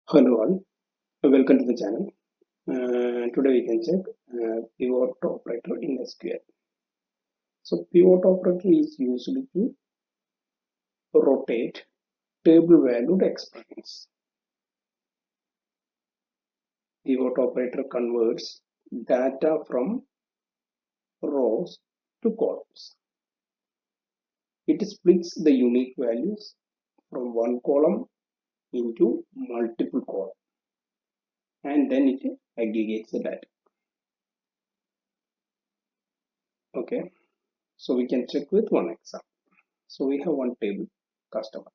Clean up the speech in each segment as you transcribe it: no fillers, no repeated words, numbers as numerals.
Hello all, welcome to the channel. Today we can check pivot operator in SQL. So pivot operator is used to rotate table valued expressions. Pivot operator converts data from rows to columns. It splits the unique values from one column into multiple columns and then it aggregates the data. Okay, so we can check with one example. So we have one table, customer.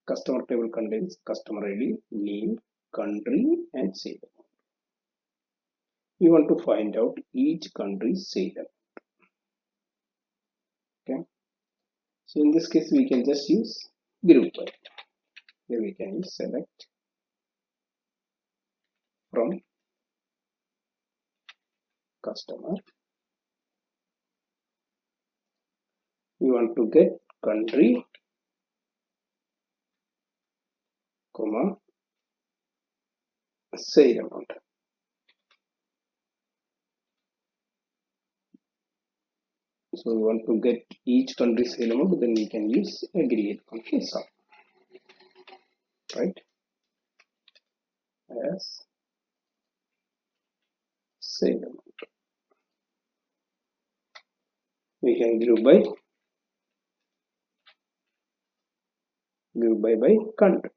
Customer table contains customer ID, name, country, and sale. We want to find out each country's sale. Okay. So in this case, we can just use group by. Here we can use select from customer. We want to get country, comma, sale amount. So we want to get each country sale amount, then we can use aggregate function sum, right? As sale amount. We can group by country.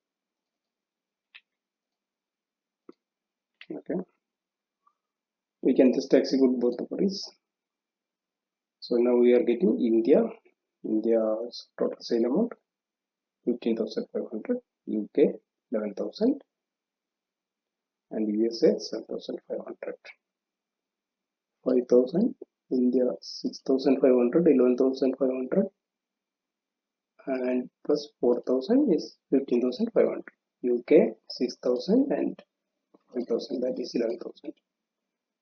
Okay. We can just execute both the queries. So now we are getting India's total sale amount 15,500, UK 11,000, and USA 7,500. 5,000, India 6,500, 11,500, and plus 4,000 is 15,500. UK 6,000 and 5,000, that is 11,000.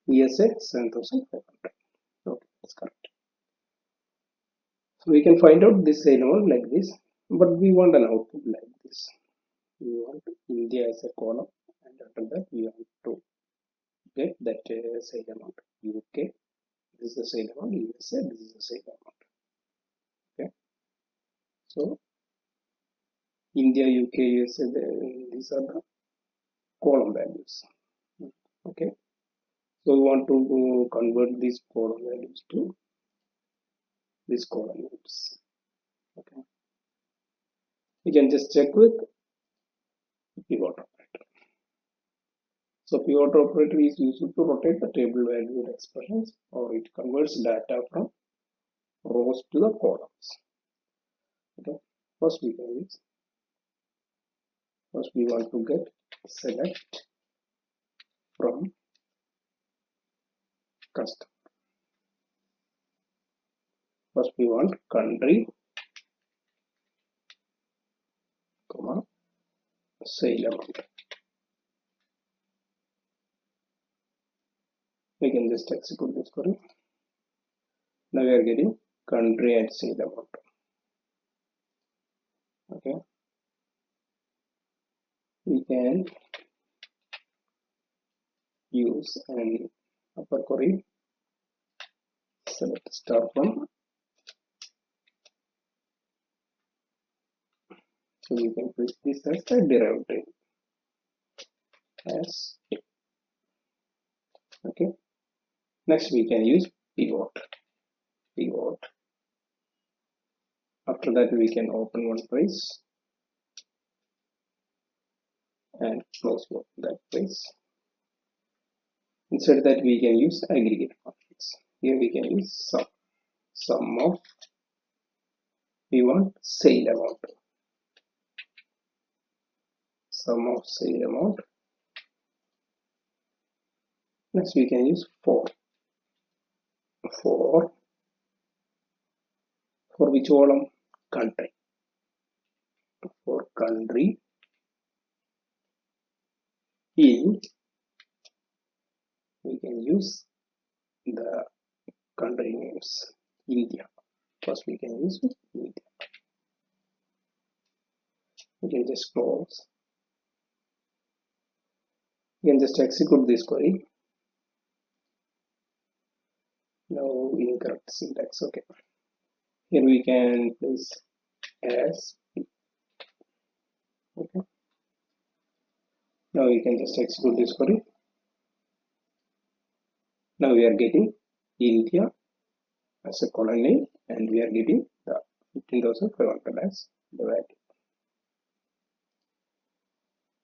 USA 7,500. Okay, that's correct. So we can find out this sale amount like this, but we want an output like this. We want India as a column, and after that we want to get that sale amount. UK, this is the sale amount. USA, this is the sale amount. Okay, so India, UK, USA, these are the column values. Okay, so we want to convert these column values to these column values. Okay, we can just check with pivot operator. So pivot operator is used to rotate the table valued expressions, or it converts data from rows to the columns. Okay, first we want to get select from customer. First we want country, comma, sale amount. We can just execute this query. Now we are getting country and sale amount. Okay, we can use an upper query, select star from. So we can put this as a derivative as a. Okay, next we can use pivot. After that we can open one page and close that page. Instead that we can use aggregate functions. Here we can use sum of, we want sale amount, sum of sale amount. Next we can use for which column? Country. For country in, we can use the country names. India. First we can use India. We can just close You can just execute this query. No incorrect syntax. Okay. Here we can place as. Okay. Now we can just execute this query. Now we are getting India as a column name, and we are getting the 15,500 as the value.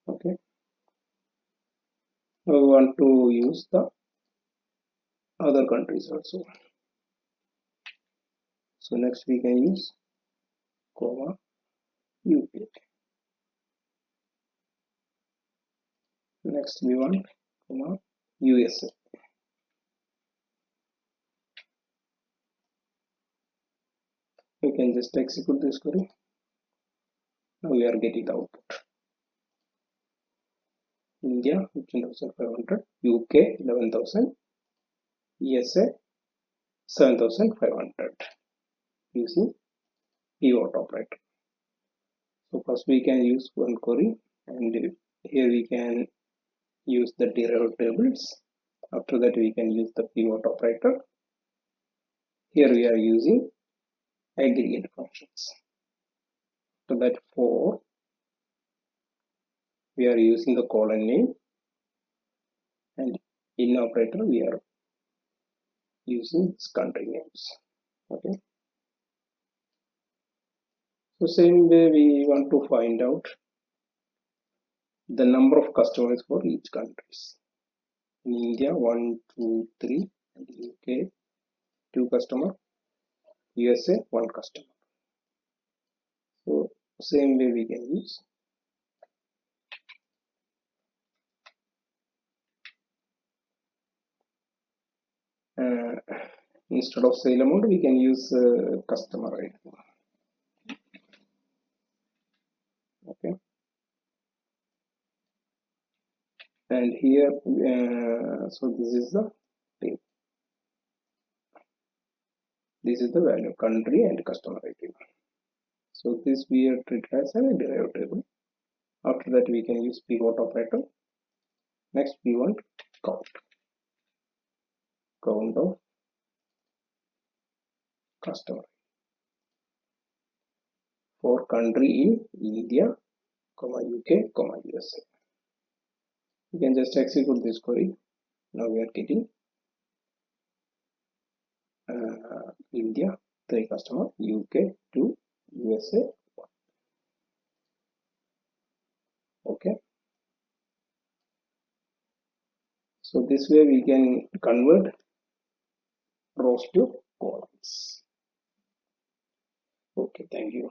Okay. Now we want to use the other countries also. So next we can use comma UK. Next we want comma USA. We can just execute this query. Now we are getting the output. India 15,500, UK 11,000, USA 7,500 using pivot operator. So first we can use one query, and here we can use the derived tables. After that we can use the pivot operator. Here we are using aggregate functions. So that for we are using the column name, and in operator we are using country names. Okay. So same way we want to find out the number of customers for each countries. In India 1, 2, 3, and UK 2 customer, USA 1 customer. So same way we can use instead of SaleAmount we can use Customerid. Okay, and here so this is the table. This is the value country and Customerid. So this we are treated as a derived table. After that we can use pivot operator. Next we want count of customer for country in India, UK, USA. You can just execute this query. Now we are getting India 3 customer, UK 2, USA 1. Okay. So this way we can convert rows to columns. Okay, thank you.